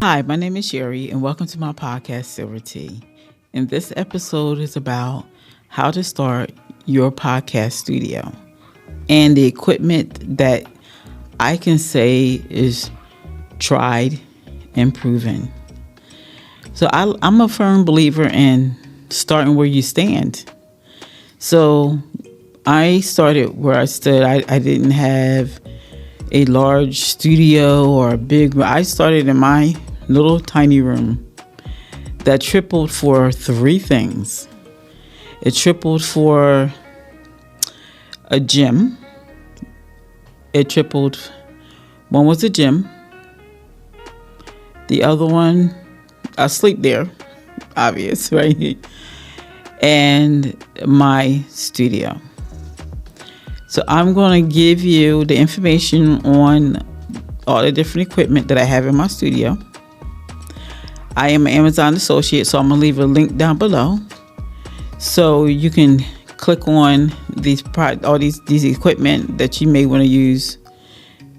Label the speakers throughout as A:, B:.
A: Hi, my name is Sherry, and welcome to my podcast, Silver Tea. And this episode is about how to start your podcast studio and the equipment that I can say is tried and proven. So I'm a firm believer in starting where you stand. So I started where I stood. I didn't have a large studio or a big. I started in my little tiny room that tripled for three things. It tripled for a gym. It tripled. One was a gym. The other one, I sleep there, obvious, right? And my studio. So I'm going to give you the information on all the different equipment that I have in my studio. I am an Amazon associate, so I'm going to leave a link down below so you can click on all these equipment that you may want to use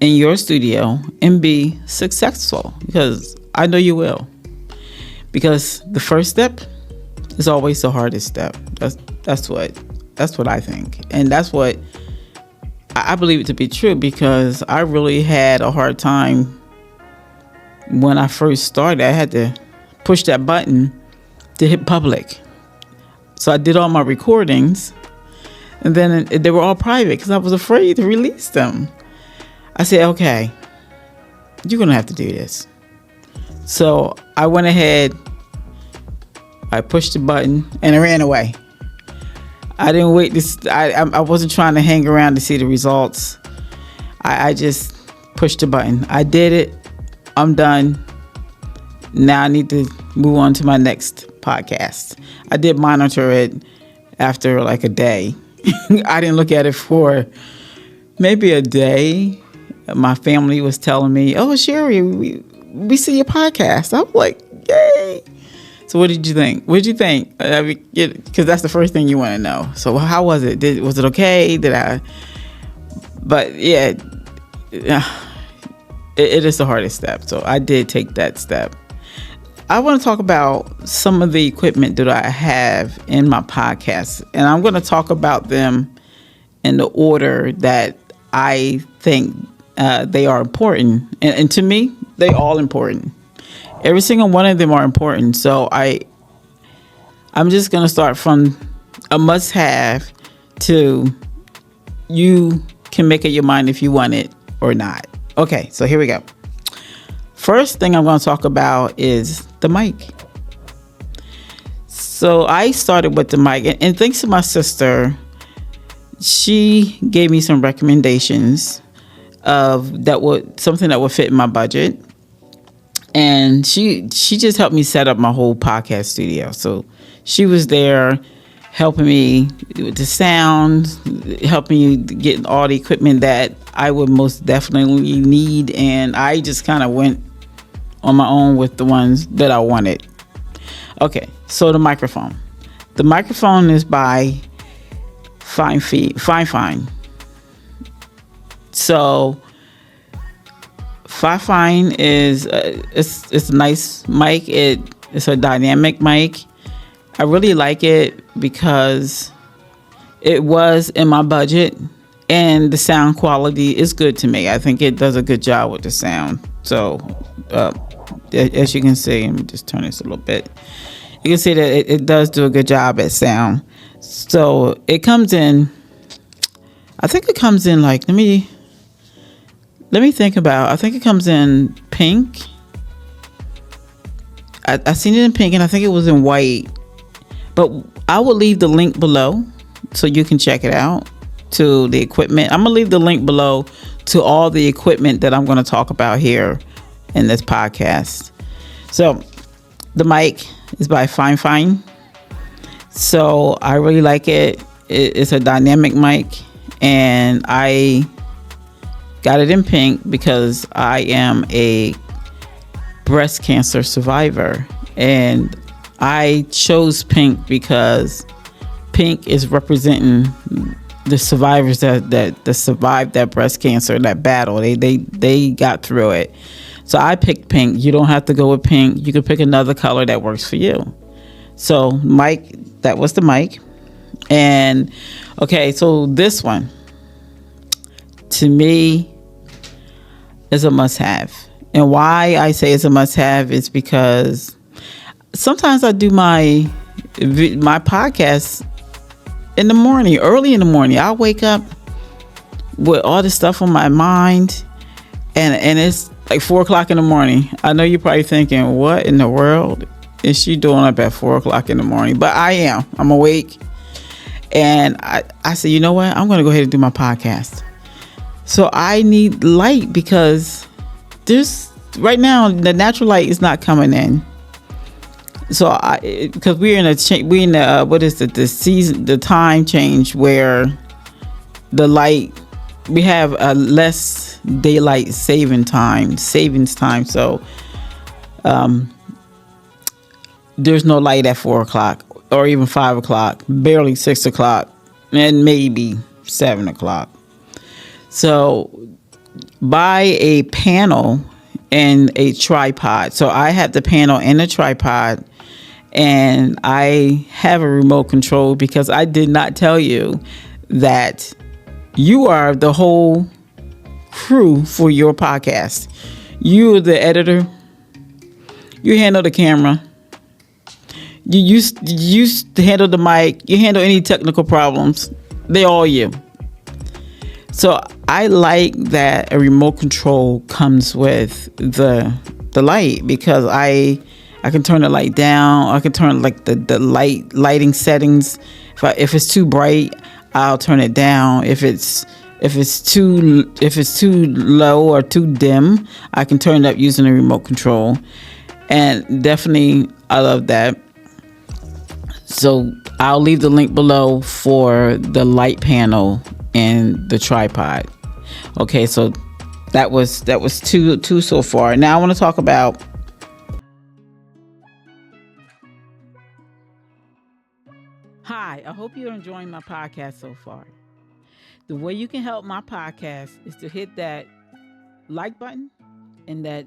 A: in your studio and be successful, because I know you will. Because the first step is always the hardest step. That's what I think, and that's what I believe it to be true, because I really had a hard time when I first started. I had to push that button to hit public. So I did all my recordings, and then they were all private because I was afraid to release them. I said, okay, you're going to have to do this. So I went ahead, I pushed the button, and I ran away. I didn't wait. I wasn't trying to hang around to see the results. I just pushed the button. I did it. I'm done. Now I need to move on to my next podcast. I did monitor it after like a day. I didn't look at it for maybe a day. My family was telling me, "Oh, Sherry, we see your podcast." I was like, "Yay!" So what did you think? What did you think? Because that's the first thing you want to know. So how was it? Was it okay? But yeah, it is the hardest step. So I did take that step. I want to talk about some of the equipment that I have in my podcast. And I'm going to talk about them in the order that I think they are important. And to me, they're all important. Every single one of them are important. So I'm just going to start from a must-have to you can make up your mind if you want it or not. Okay, so here we go. First thing I'm going to talk about is the mic. So I started with the mic, and thanks to my sister, she gave me some recommendations of something that would fit in my budget. And she just helped me set up my whole podcast studio. So she was there helping me with the sound, helping me get all the equipment that I would most definitely need. And I just kind of went on my own with the ones that I wanted. Okay, so the microphone. The microphone is by Fine. So Fine is it's a nice mic. It's a dynamic mic. I really like it because it was in my budget, and the sound quality is good to me. I think it does a good job with the sound. So as you can see, let me just turn this a little bit. You can see that it does do a good job at sound. So it comes in, I think it comes in like, let me think about, I think it comes in pink. I seen it in pink, and I think it was in white. But I will leave the link below so you can check it out to the equipment. I'm going to leave the link below to all the equipment that I'm going to talk about here in this podcast. So the mic is by Fine. So I really like it. It's a dynamic mic, and I got it in pink because I am a breast cancer survivor, and I chose pink because pink is representing the survivors that survived that breast cancer, that battle. They got through it. So I picked pink. You don't have to go with pink. You can pick another color that works for you. So mic, that was the mic. And okay, so this one to me is a must have. And why I say it's a must have is because sometimes I do my podcast in the morning, early in the morning. I'll wake up with all this stuff on my mind, and it's like 4:00 in the morning. I know you're probably thinking, what in the world is she doing up at 4:00 in the morning? But I am. I'm awake. And I said, you know what? I'm going to go ahead and do my podcast. So I need light because right now the natural light is not coming in. So because we're in a what is it, the season, the time change where the light, we have a less daylight savings time. So there's no light at 4:00 or even 5:00, barely 6:00, and maybe 7:00. So buy a panel and a tripod. So I have the panel and the tripod, and I have a remote control because I did not tell you that you are the whole crew for your podcast. You are the editor. You handle the camera. You handle the mic. You handle any technical problems. They're all you. So I like that a remote control comes with the light because I can turn the light down. I can turn like the lighting settings. If it's too bright, I'll turn it down. If it's too low or too dim, I can turn it up using a remote control. And definitely, I love that. So I'll leave the link below for the light panel and the tripod. Okay, so that was two so far. Now I want to talk about Hi, I hope you're enjoying my podcast so far. The way you can help my podcast is to hit that like button and that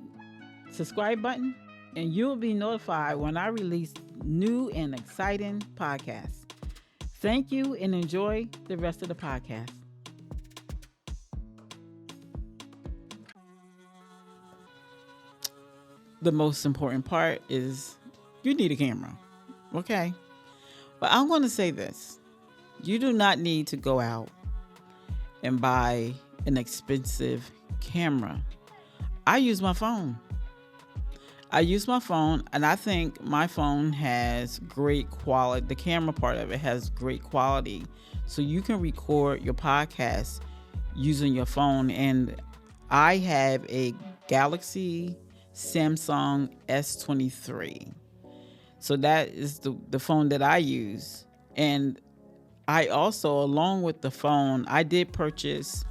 A: subscribe button, and you'll be notified when I release new and exciting podcasts. Thank you and enjoy the rest of the podcast. The most important part is you need a camera, okay? But I'm going to say this. You do not need to go out and buy an expensive camera. I use my phone. And I think my phone has great quality. The camera part of it has great quality. So you can record your podcast using your phone. And I have a Galaxy Samsung S23. So that is the phone that I use. And I also, along with the phone, I did purchase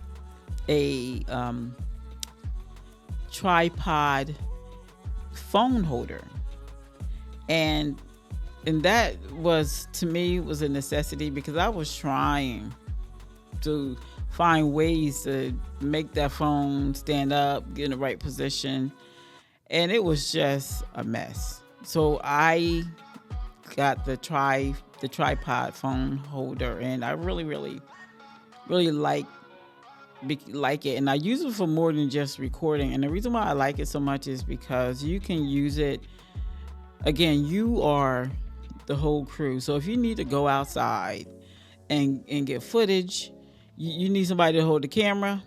A: a tripod phone holder. And that was, to me, was a necessity because I was trying to find ways to make that phone stand up, get in the right position. And it was just a mess. So I got the tripod phone holder, and I really like it, and I use it for more than just recording. And the reason why I like it so much is because you can use it, again, you are the whole crew. So if you need to go outside and get footage, you need somebody to hold the camera,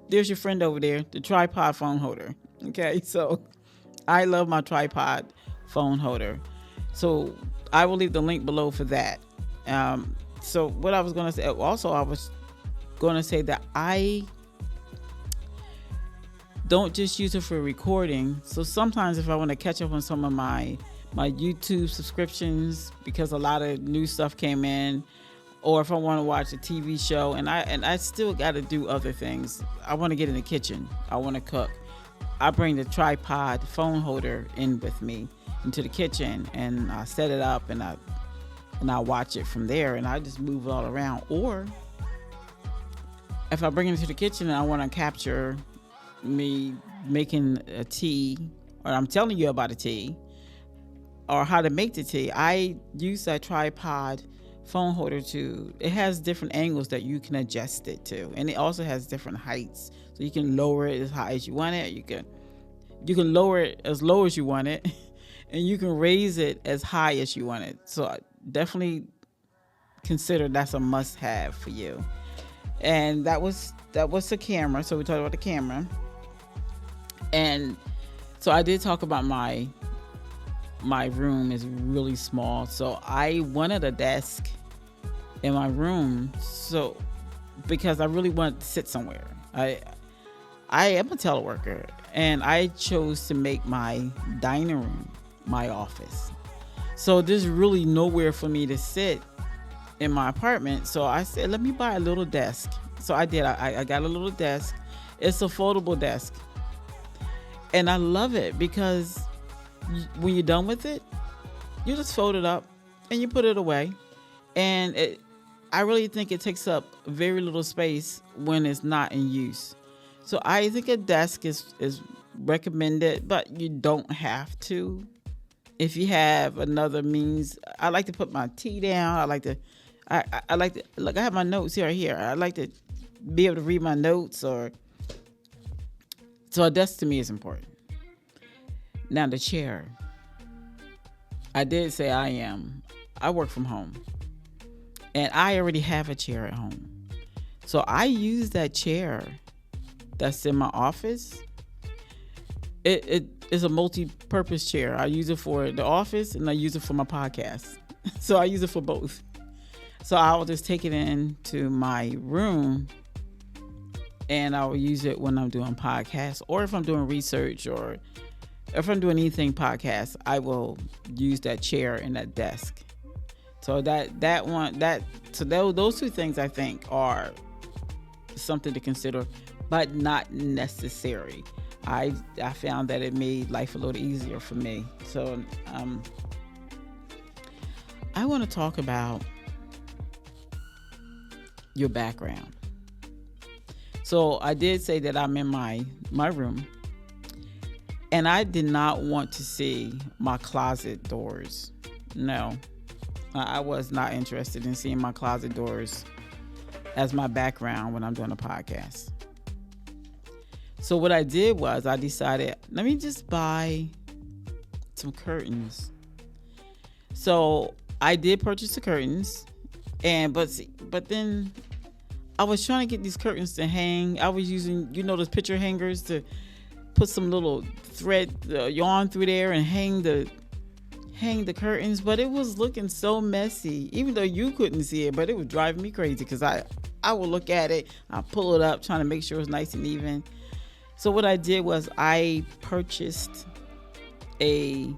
A: there's your friend over there, the tripod phone holder. Okay, so I love my tripod phone holder. So I will leave the link below for that. So what I was going to say, also I was going to say that I don't just use it for recording. So sometimes if I want to catch up on some of my YouTube subscriptions, because a lot of new stuff came in, or if I want to watch a TV show, and I still got to do other things. I want to get in the kitchen. I want to cook. I bring the tripod phone holder in with me into the kitchen, and I set it up, and I watch it from there, and I just move it all around. Or if I bring it into the kitchen and I want to capture me making a tea, or I'm telling you about a tea, or how to make the tea, I use that tripod phone holder to, it has different angles that you can adjust it to, and it also has different heights, so you can lower it as high as you want it, you can lower it as low as you want it, and you can raise it as high as you want it. So I definitely consider that's a must have for you. And that was the camera. So we talked about the camera. And so I did talk about my room is really small. So I wanted a desk in my room, so because I really wanted to sit somewhere. I am a teleworker, and I chose to make my dining room my office. So there's really nowhere for me to sit in my apartment. So I said, let me buy a little desk. So I did. I got a little desk. It's a foldable desk. And I love it because when you're done with it, you just fold it up and you put it away. And I really think it takes up very little space when it's not in use. So I think a desk is recommended, but you don't have to. If you have another means, I like to put my tea down. I like to look. I have my notes here. I like to be able to read my notes, so a desk to me is important. Now the chair. I did say I work from home, and I already have a chair at home. So I use that chair that's in my office. It is a multi-purpose chair. I use it for the office and I use it for my podcast. So I use it for both. So I'll just take it into my room and I'll use it when I'm doing podcasts, or if I'm doing research, or if I'm doing anything podcast, I will use that chair and that desk. So those two things I think are something to consider, but not necessary. I found that it made life a little easier for me. So I want to talk about your background. So I did say that I'm in my room, and I did not want to see my closet doors. No, I was not interested in seeing my closet doors as my background when I'm doing a podcast. So what I did was I decided, let me just buy some curtains. So I did purchase the curtains, but then I was trying to get these curtains to hang. I was using, those picture hangers to put some little thread, yarn through there and hang the curtains, but it was looking so messy, even though you couldn't see it, but it was driving me crazy because I would look at it, I'll pull it up, trying to make sure it's nice and even. So what I did was I purchased a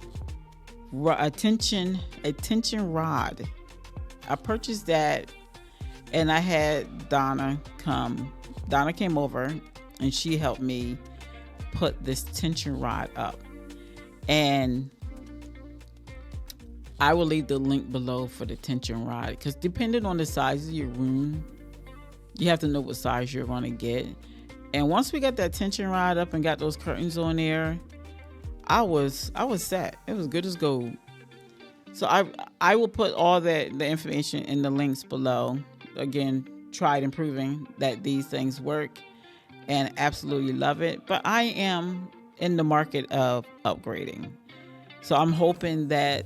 A: tension rod. I purchased that, and I had Donna come. Donna came over, and she helped me put this tension rod up. And I will leave the link below for the tension rod, because depending on the size of your room, you have to know what size you're going to get. And once we got that tension rod up and got those curtains on there, I was set. It was good as gold. So I will put all the information in the links below. Again, tried and proving that these things work, and absolutely love it. But I am in the market of upgrading. So I'm hoping that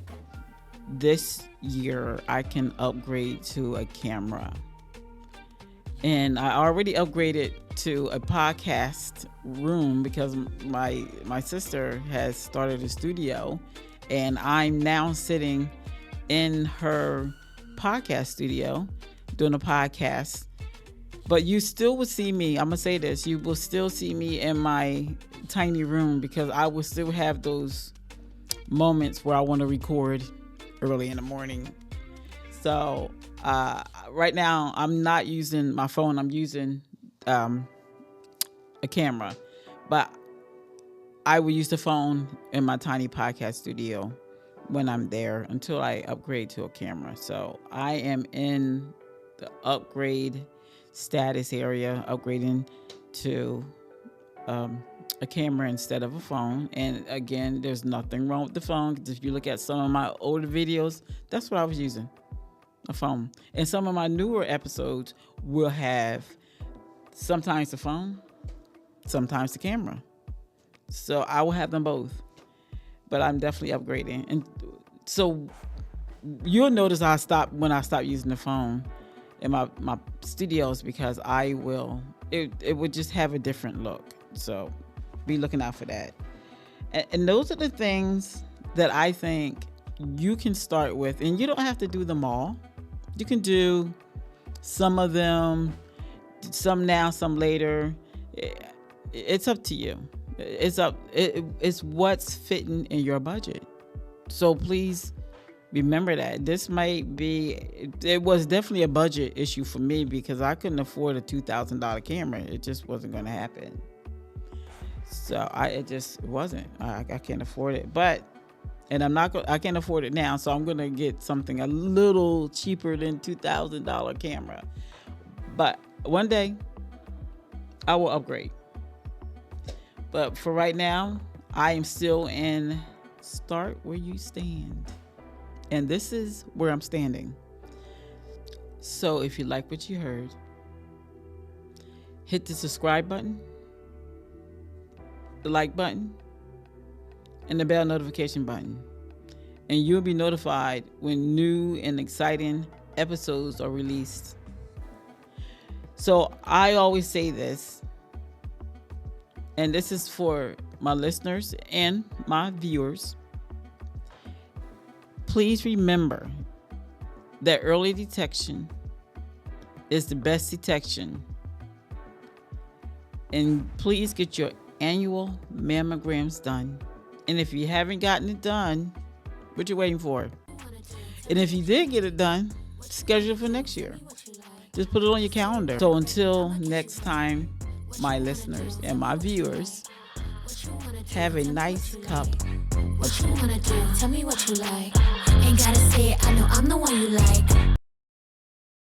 A: this year I can upgrade to a camera. And I already upgraded to a podcast room because my sister has started a studio, and I'm now sitting in her podcast studio doing a podcast. But you still will see me, I'm gonna say this, you will still see me in my tiny room, because I will still have those moments where I want to record early in the morning. So right now I'm not using my phone, I'm using a camera, but I will use the phone in my tiny podcast studio when I'm there until I upgrade to a camera. So I am in the upgrade status area, upgrading to a camera instead of a phone. And again, there's nothing wrong with the phone, because if you look at some of my older videos, that's what I was using, a phone. And some of my newer episodes will have sometimes the phone, sometimes the camera. So I will have them both, but I'm definitely upgrading. And so you'll notice when I stop using the phone in my studios, because it would just have a different look. So be looking out for that. And those are the things that I think you can start with, and you don't have to do them all. You can do some of them, some now, some later. It's up to you. It's what's fitting in your budget. So please remember that. It was definitely a budget issue for me, because I couldn't afford a $2,000 camera. It just wasn't going to happen. So it just wasn't. I can't afford it. And I can't afford it now. So I'm going to get something a little cheaper than $2,000 camera. But one day I will upgrade. But for right now, I am still in start where you stand. And this is where I'm standing. So if you like what you heard, hit the subscribe button, the like button, and the bell notification button. And you'll be notified when new and exciting episodes are released. So I always say this, and this is for my listeners and my viewers. Please remember that early detection is the best detection. And please get your annual mammograms done. And if you haven't gotten it done, what you waiting for? And if you did get it done, schedule it for next year. Just put it on your calendar. So until next time, my listeners and my viewers, have a nice cup.
B: What you wanna do? Tell me what you like. Ain't gotta say it, I know I'm the one you like.